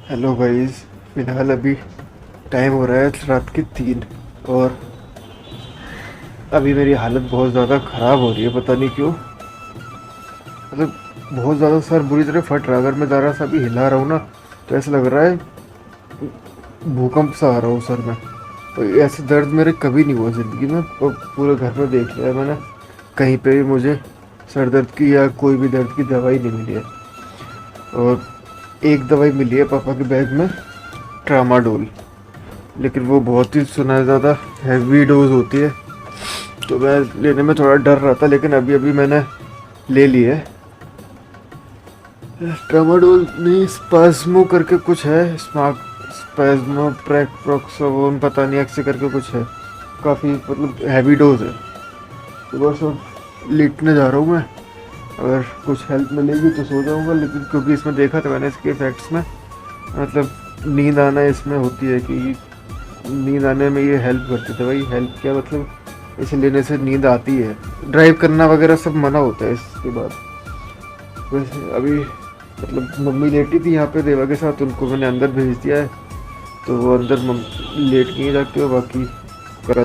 Hello guys. फिलहाल अभी time हो रहा है रात के 3 और अभी मेरी हालत बहुत ज़्यादा ख़राब हो रही है, पता नहीं क्यों। मतलब बहुत ज़्यादा सर बुरी तरह फट रहा है। अगर मैं ज़रा सा भी हिला रहा हूँ ना तो ऐसा लग रहा है भूकंप सा आ रहा हूँ सर में। तो ऐसे दर्द मेरे कभी नहीं हुआ ज़िंदगी में, और पूरे घर में देख लिया मैंने, कहीं पे भी मुझे सर दर्द की या कोई भी दर्द की दवाई नहीं मिली है। और एक दवाई मिली है पापा के बैग में, ट्रामाडोल, लेकिन वो बहुत ही सुना है ज़्यादा हैवी डोज होती है, तो मैं लेने में थोड़ा डर रहा था, लेकिन अभी अभी मैंने ले ली है। ट्रामाडोल नहीं, स्पाज्मो करके कुछ है, स्पाज्मो प्रेक्रोक्सोन, पता नहीं ऐसे करके कुछ है। काफ़ी मतलब हैवी डोज है। तो बस अब लेटने जा रहा हूँ मैं। अगर कुछ हेल्प मिलेगी तो सो जाऊँगा, लेकिन क्योंकि इसमें देखा था मैंने इसके इफ़ेक्ट्स में, मतलब नींद आना इसमें होती है कि नींद आने में ये हेल्प करती है। भाई हेल्प क्या, मतलब इसे लेने से नींद आती है। ड्राइव करना वगैरह सब मना होता है इसके बाद। वैसे अभी मतलब मम्मी लेटी थी यहाँ पे देवा के साथ, उनको मैंने अंदर भेज दिया है, तो वो अंदर लेट गई है जाके, बाकी करा।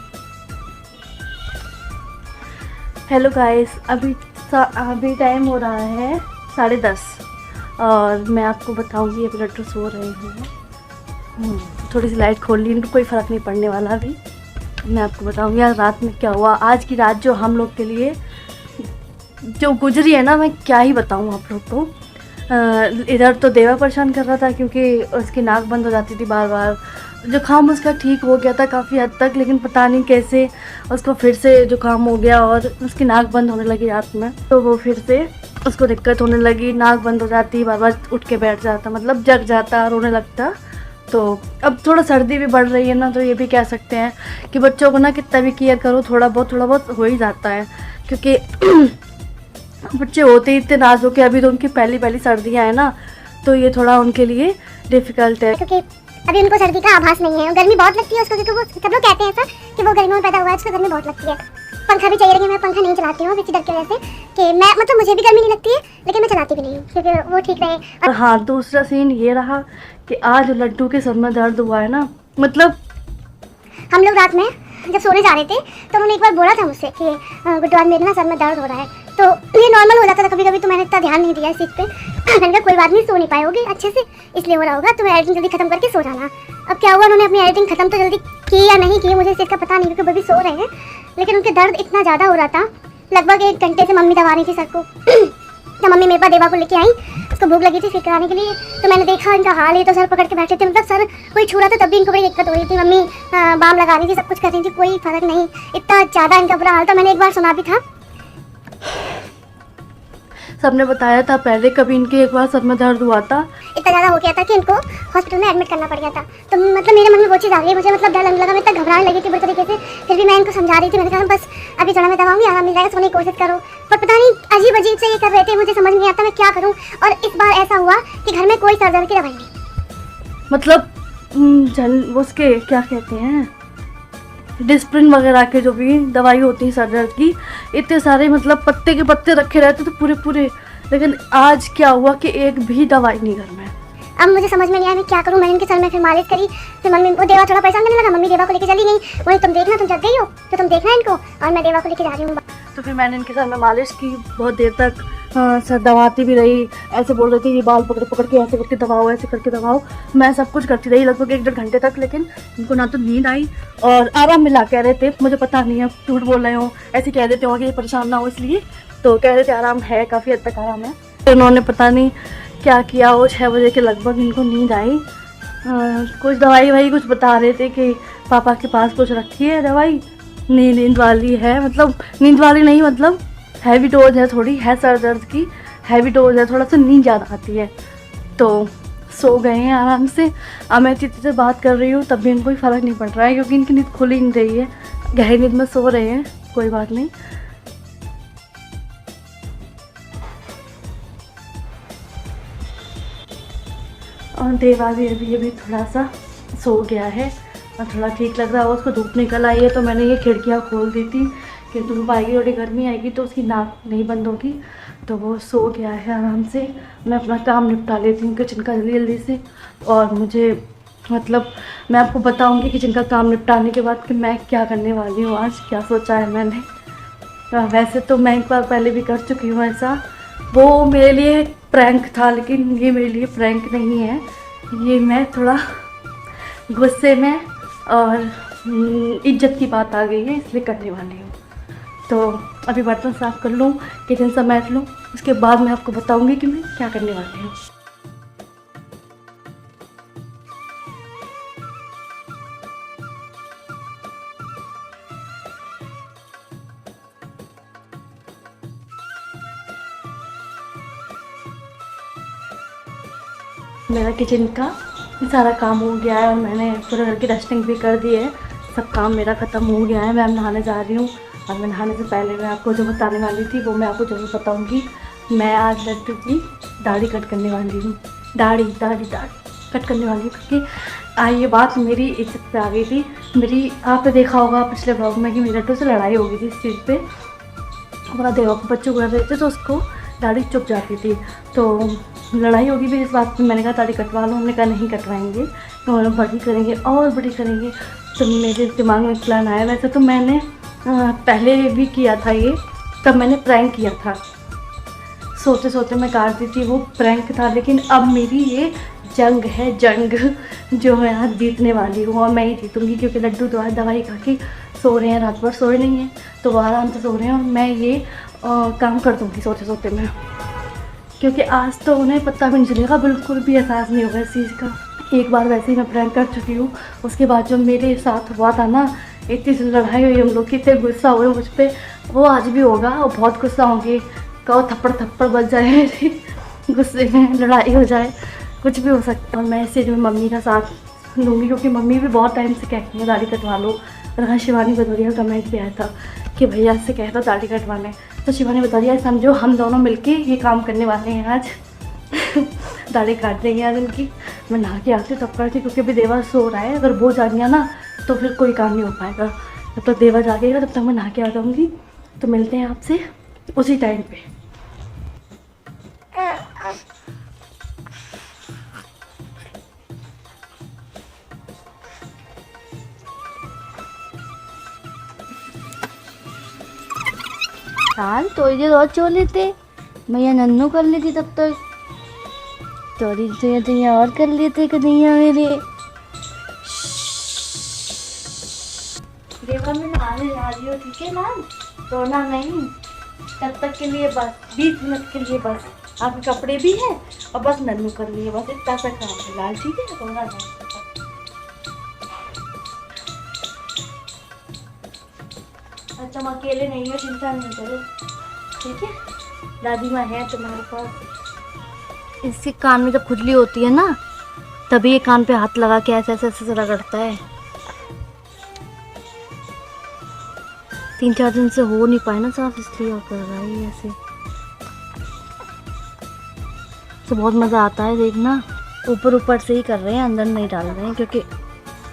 हेलो गाइस, अभी टाइम हो रहा है 10:30 और मैं आपको बताऊंगी अभी लट्टू सो रहे हैं। थोड़ी सी लाइट खोल ली, इनको कोई फ़र्क नहीं पड़ने वाला। अभी मैं आपको बताऊंगी आज रात में क्या हुआ। आज की रात जो हम लोग के लिए जो गुजरी है ना, मैं क्या ही बताऊं आप लोग को। इधर तो देवा परेशान कर रहा था क्योंकि उसकी नाक बंद हो जाती थी बार बार। जुकाम उसका ठीक हो गया था काफ़ी हद तक, लेकिन पता नहीं कैसे उसको फिर से जुकाम हो गया और उसकी नाक बंद होने लगी रात में। तो वो फिर से उसको दिक्कत होने लगी, नाक बंद हो जाती, बार बार उठ के बैठ जाता, मतलब जग जाता, रोने लगता। तो अब थोड़ा सर्दी भी बढ़ रही है ना, तो ये भी कह सकते हैं कि बच्चों को ना कितना भी केयर करो थोड़ा बहुत हो ही जाता है, क्योंकि बच्चे होते ही इतने नाजुक है। अभी तो उनकी पहली पहली सर्दियाँ हैं ना, तो ये थोड़ा उनके लिए डिफ़िकल्ट है, क्योंकि अभी उनको सर्दी का आभास नहीं है। गर्मी बहुत लगती है उसको, क्योंकि वो सब लोग कहते हैं ऐसा कि वो गर्मियों में पैदा हुआ है, उसको गर्मी बहुत लगती है। पंखा भी चाहिए, लेकिन मैं पंखा नहीं चलाती हूँ इसी डर की वजह से कि मैं, मतलब मुझे भी गर्मी नहीं लगती है, लेकिन मैं चलाती भी नहीं हूँ क्योंकि वो ठीक रहे। और हाँ, दूसरा सीन ये रहा कि आज लड्डू के सर में दर्द हुआ है ना, मतलब हम लोग रात में जब सोने जा रहे थे तो उन्होंने एक बार बोला था मुझसे कि गुड्डू आज मेरे ना सर में दर्द हो रहा है। तो ये नॉर्मल हो जाता था कभी कभी, तो मैंने इतना ध्यान नहीं दिया इस चीज़ पे। मैंने कहा कोई बात नहीं, सो नहीं पाए होगी अच्छे से, इसलिए हो रहा होगा, तो एडिटिंग जल्दी खत्म करके सो जाना। अब क्या हुआ, उन्होंने अपनी एडिटिंग खत्म तो जल्दी की या नहीं की मुझे इस चीज़ का पता नहीं, क्योंकि वो भी सो रहे हैं, लेकिन उनके दर्द इतना ज़्यादा हो रहा था। लगभग 1 घंटे से मम्मी दबा रही थी सर को। जब मम्मी मेरे पास देवा को लेके आई, उसको भूख लगी थी फिर कराने के लिए, तो मैंने देखा इनका हाल है, तो सर पकड़ के बैठे थे, मतलब सर कोई छू रहा था तब भी इनको बड़ी दिक्कत हो रही थी। मम्मी बाम लगा रही थी, सब कुछ कर रही थी, कोई फर्क नहीं, इतना ज़्यादा इनका बुरा हाल था। मैंने एक बार सुना भी था, सबने बताया था पहले, कभी इनके एक बार सर में दर्द हुआ था, इतना ज़्यादा हो गया था कि इनको हॉस्पिटल में एडमिट करना पड़ गया था। तो मतलब मेरे मन में वो चीज़ आ गई, मुझे मतलब डर लगने लगा, मैं इतना घबराने लगी थी बुरी तरीके से। फिर भी मैं इनको समझा रही थी, मैंने कहा बस अभी थोड़ा मैं दबाऊंगी, आराम मिल जाएगा, सोने की कोशिश करो। पर पता नहीं अजीब अजीब से ये कर रहे थे, मुझे समझ नहीं आता मैं क्या करूँ। और इस बार ऐसा हुआ कि घर में कोई सर दर्द की दवाई नहीं, मतलब उसके क्या कहते हैं, डिस्प्रिन वगैरह के जो भी दवाई होती है सर दर्द की, इतने सारे मतलब पत्ते के पत्ते रखे रहते थे पूरे। लेकिन आज क्या हुआ कि एक भी दवाई नहीं घर में। अब मुझे समझ में नहीं आया मैं क्या करूँ। मैंने इनके सर में फिर मालिश करी, फिर मम्मी वो देवा थोड़ा परेशान करने लगा, मम्मी देवा को लेके चली गई, बोले तुम देखना, तुम जग गई हो तो तुम देखना इनको, और मैं देवा को लेके जा रही हूँ। तो फिर मैंने इनके सर में मालिश की बहुत देर तक। सर दबाती भी रही, ऐसे बोल रही थी ये बाल पकड़ के ऐसे करके दबाओ, ऐसे करके दबाओ। मैं सब कुछ करती रही लगभग 1-1.5 घंटे तक, लेकिन इनको ना तो नींद आई और आराम मिला कह रहे थे। मुझे पता नहीं है, झूठ बोल रहे हो, ऐसे कह देते हो कि परेशान ना हो इसलिए, तो कह रहे थे आराम है, काफ़ी हद तक आराम है। तो उन्होंने पता नहीं क्या किया, वो 6 बजे के लगभग इनको नींद आई। कुछ दवाई वही कुछ बता रहे थे कि पापा के पास कुछ रखी है दवाई, नींद वाली है, मतलब नींद वाली नहीं, मतलब हैवी डोज है, थोड़ी है सर दर्द की हैवी डोज है, थोड़ा सा नींद ज़्यादा आती है। तो सो गए हैं आराम से। अब मैं चित्ती से बात कर रही हूँ तब भी इनको कोई फ़र्क नहीं पड़ रहा है, क्योंकि इनकी नींद खुल ही नहीं रही है, गहरी नींद में सो रहे हैं। कोई बात नहीं। और देवा भी अभी थोड़ा सा सो गया है और थोड़ा ठीक लग रहा है। उसको धूप निकल आई है, तो मैंने ये खिड़कियाँ खोल दी थी कि धूप आएगी, थोड़ी गर्मी आएगी तो उसकी नाक नहीं बंद होगी, तो वो सो गया है आराम से। मैं अपना काम निपटा लेती हूँ किचन का जल्दी जल्दी से। और मुझे मतलब मैं आपको बताऊँगी किचन का काम निपटाने के बाद कि मैं क्या करने वाली हूँ आज, क्या सोचा है मैंने। वैसे तो मैं एक बार पहले भी कर चुकी हूँ ऐसा, वो मेरे लिए प्रैंक था, लेकिन ये मेरे लिए प्रैंक नहीं है। ये मैं थोड़ा गुस्से में और इज्जत की बात आ गई है इसलिए करने वाली हूँ। तो अभी बर्तन साफ़ कर लूँ, किचन समेट लूँ, उसके बाद मैं आपको बताऊँगी कि मैं क्या करने वाली हूँ। मेरा किचन का सारा काम हो गया है और मैंने पूरे घर की डस्टिंग भी कर दी है। सब काम मेरा ख़त्म हो गया है। मैं अब नहाने जा रही हूँ और मैं नहाने से पहले मैं आपको जो बताने वाली थी वो मैं आपको ज़रूर बताऊँगी। मैं आज लड्डू की दाढ़ी कट करने वाली हूँ। दाढ़ी कट करने वाली हूँ क्योंकि ये बात मेरी इज्जत पे आ गई थी। मेरी आपने देखा होगा पिछले ब्लॉग में कि मेरे लड्डू से लड़ाई हो गई थी इस चीज़ पर। हमारा देवा को बच्चों को रहे थे तो उसको दाढ़ी चुभ जाती थी, तो लड़ाई होगी भी इस बात पे। मैंने कहा दाढ़ी कटवा लो, उन्होंने कहा नहीं कटवाएंगे, तो हम बड़ी करेंगे और बड़ी करेंगे। तो मेरे दिमाग में प्लान आया। वैसे तो मैंने पहले भी किया था ये, तब मैंने प्रैंक किया था, सोते सोते मैं काट दी थी, वो प्रैंक था। लेकिन अब मेरी ये जंग है, जंग जो मैं आज जीतने वाली हूँ और मैं ही जीतूँगी क्योंकि लड्डू तो आज दवाई खा के सो रहे हैं, रात भर सोए नहीं हैं, तो वो आराम से सो रहे हैं और मैं ये काम कर दूँगी सोते सोते मैं, क्योंकि आज तो उन्हें पता भी नहीं चलेगा, बिल्कुल भी एहसास नहीं होगा इस चीज़ का। एक बार वैसे ही मैं प्रैंक कर चुकी हूँ, उसके बाद जो मेरे साथ हुआ था ना, इतनी सी लड़ाई हुई हम लोग की, इतने गुस्सा हुए मुझ पर, वो आज भी होगा और बहुत गुस्सा होंगे। कहो थप्पड़ बच जाए मेरे गुस्से में, लड़ाई हो जाए, कुछ भी हो सकता है। और मैं इस चीज़ में मम्मी का साथ लूँगी क्योंकि मम्मी भी बहुत टाइम से कहती है दाढ़ी कटवा लो। और हाँ, शिवानी भदौरिया का कमेंट भी आया था कि भैया से कह रहा दाढ़ी कटवाने, तो शिवानी भदौरिया समझो हम दोनों मिलके ये काम करने वाले हैं आज दाढ़ी काट देंगे आज इनकी। मैं नहा के आती हूँ तब करती, क्योंकि अभी देवा सो रहा है, अगर वो जाग गया ना तो फिर कोई काम नहीं हो पाएगा। जब तक देवा जागेगा तब तक मैं नहा के आ जाऊँगी। तो मिलते हैं आपसे उसी टाइम पे। हाल थोड़ी देर और सो लेते, मैया नन्नू कर लेती, तब तक थोड़ी देर और कर लेते कन्हैया मेरे। देवा मैं नहाने जा रही हूँ, ठीक है ना, रोना नहीं। तब तक के लिए बस 20 मिनट के लिए बस, आपके कपड़े भी हैं और बस नन्नू कर लिए, बस इतना सा काम है लाल, ठीक है, रोना नहीं। अच्छा तुम अकेले नहीं हो, चिंता नहीं करो, ठीक है, दादी माँ है तुम्हारे पास। इसके कान में जब खुजली होती है ना, तभी ये कान पे हाथ लगा के ऐसे ऐसे ऐसे रगड़ता है। 3-4 दिन से हो नहीं पाए ना साफ, इसलिए और कर रहा है ये ऐसे। तो बहुत मज़ा आता है देखना, ऊपर ऊपर से ही कर रहे हैं, अंदर नहीं डाल रहे हैं, क्योंकि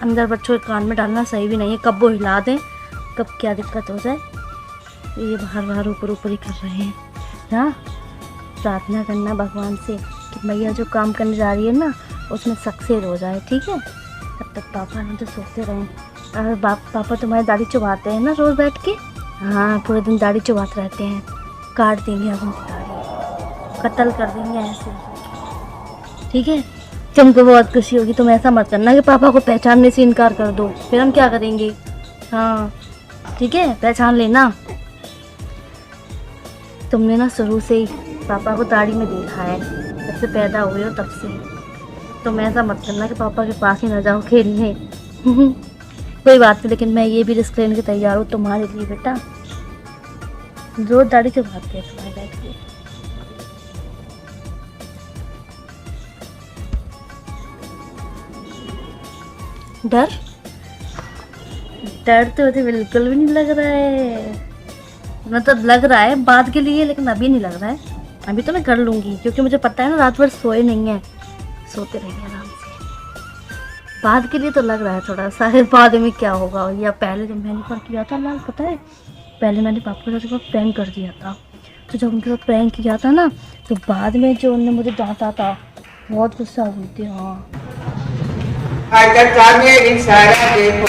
अंदर बच्चों के कान में डालना सही भी नहीं है, कब वो हिला दें कब क्या दिक्कत हो जाए। ये बाहर ऊपर ऊपर ही कर रहे हैं। हाँ, प्रार्थना करना भगवान से कि मैया जो काम करने जा रही है ना उसमें सक्सेस हो जाए, ठीक है। तब तक पापा ने तो सोते रहें। और पापा तुम्हारी दाढ़ी चुभाते हैं ना रोज़ बैठ के? हाँ, पूरे दिन दाढ़ी चुभाते रहते हैं। काट देंगे अब उनकी दाढ़ी, कत्ल कर देंगे ऐसे, ठीक है। तुमको बहुत खुशी होगी, तुम ऐसा मत करना कि पापा को पहचानने से इनकार कर दो, फिर हम क्या करेंगे। हाँ ठीक है, पहचान लेना। तुमने ना शुरू से ही पापा को दाढ़ी में देखा है, जब से पैदा हुए हो तब से। तुम ऐसा मत करना कि पापा के पास ही ना जाओ खेलने कोई बात नहीं, लेकिन मैं ये भी रिस्क लेने के तैयार हूँ तुम्हारे लिए बेटा। रोज दाढ़ी चुभाते हैं तुम्हारे बैठ के। डर तो मुझे बिल्कुल भी नहीं लग रहा है, मतलब लग रहा है बाद के लिए, लेकिन अभी नहीं लग रहा है। अभी तो मैं कर लूँगी, क्योंकि मुझे पता है ना रात भर सोए नहीं है, सोते रहेंगे आराम से। बाद के लिए तो लग रहा है थोड़ा सा, बाद में क्या होगा। या पहले जब मैंने पर किया था लाल, पता है, पहले मैंने पापा के साथ प्रैंक कर दिया था, तो जब उनके साथ प्रैंक किया था ना, तो बाद में जो उन्होंने मुझे डांटा था, बहुत गुस्सा हुई थी। हाँ मेरी सारा देखो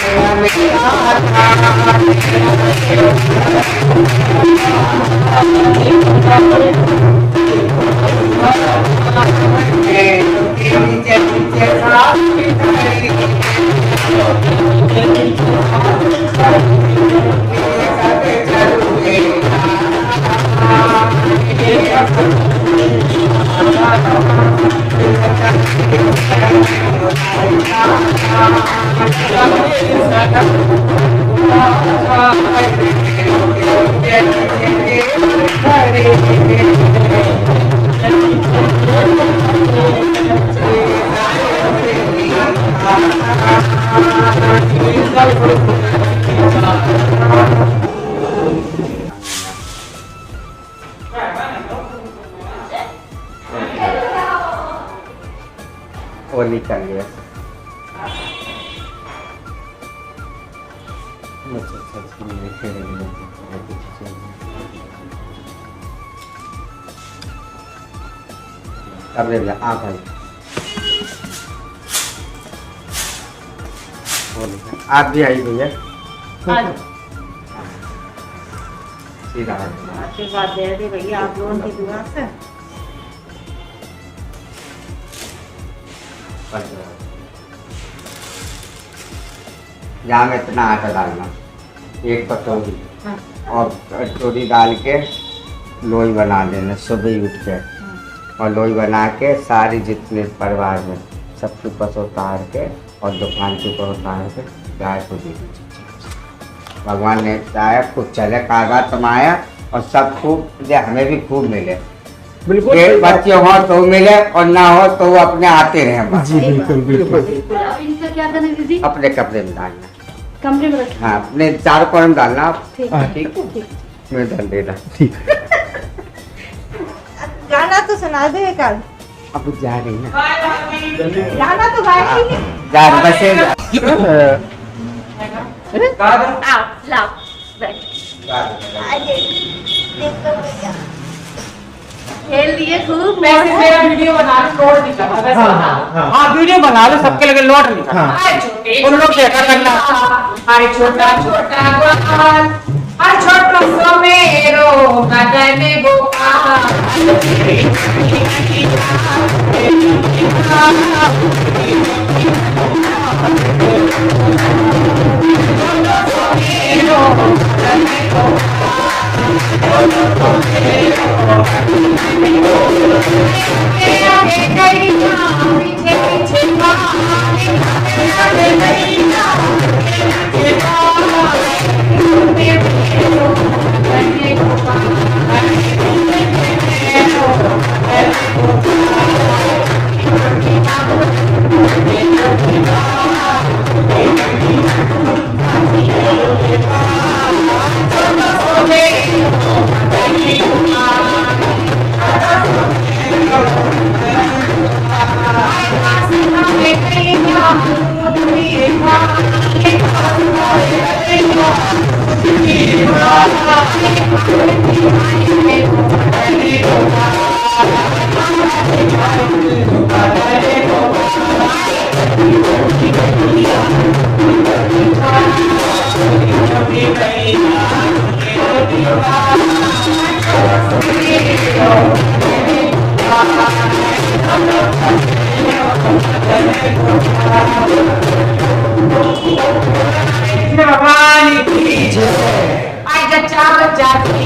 वो निकल गया। अब ले आ भाई, आप भी आई भैया। सीधा आशीर्वाद दे रहे भैया आप लोगों की दुआ से। यहाँ में इतना आटा डालना, एक कटोरी, और कटोरी डाल के लोई बना देना सुबह ही उठ के, और लोई बना के सारी जितने परिवार में सबके ऊपर उतार के और दुकान के ऊपर उतार के गाय को दे दीजिए। भगवान ने चाहे खूब चले, कागा कमाया और सब खूब, हमें भी खूब मिले। बिल्कुल बच्चे हो तो मिले और ना हो तो वो अपने आते रहे बस। जी बिल्कुल बिल्कुल। अब इनका क्या करना दीदी? अपने कपड़े में डालना, कमरे में रखें। हाँ अपने चारों कोने में डालना। ठीक हाँ, ठीक ठीक। मैं डाल देना। ठीक। गाना तो सुना दो एक आध। अब जा रही ना, गाना तो गाया ही नहीं। जा रही बसे आओ लाओ बैठ। खेल लिए खूब। मेरा वीडियो बना के लोड नहीं करना वैसे बना। हाँ वीडियो बना लो, सबके लगे लोड नहीं करना। उन लोग देखा करना। अरे छोटा छोटा गोपाल, अरे छोटो सो मेरो बदने गोपाल। भगवान की जय। आज जच्चा बच्चा की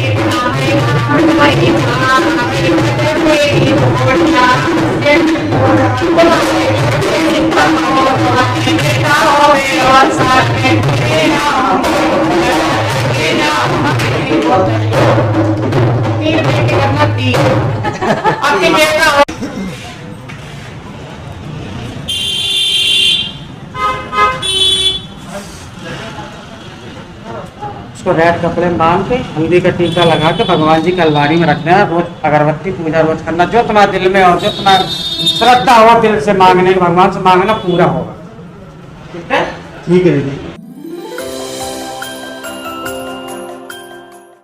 उसको रेड कपड़े में बांध के हल्दी का टीका लगा के भगवान जी की अलमारी में रखना है। रोज अगरबत्ती पूजा रोज करना, जो तुम्हारे दिल में हो, जो तुम्हारा श्रद्धा हो दिल से मांगने, भगवान से मांगना पूरा होगा। ठीक है ठीक है दीदी।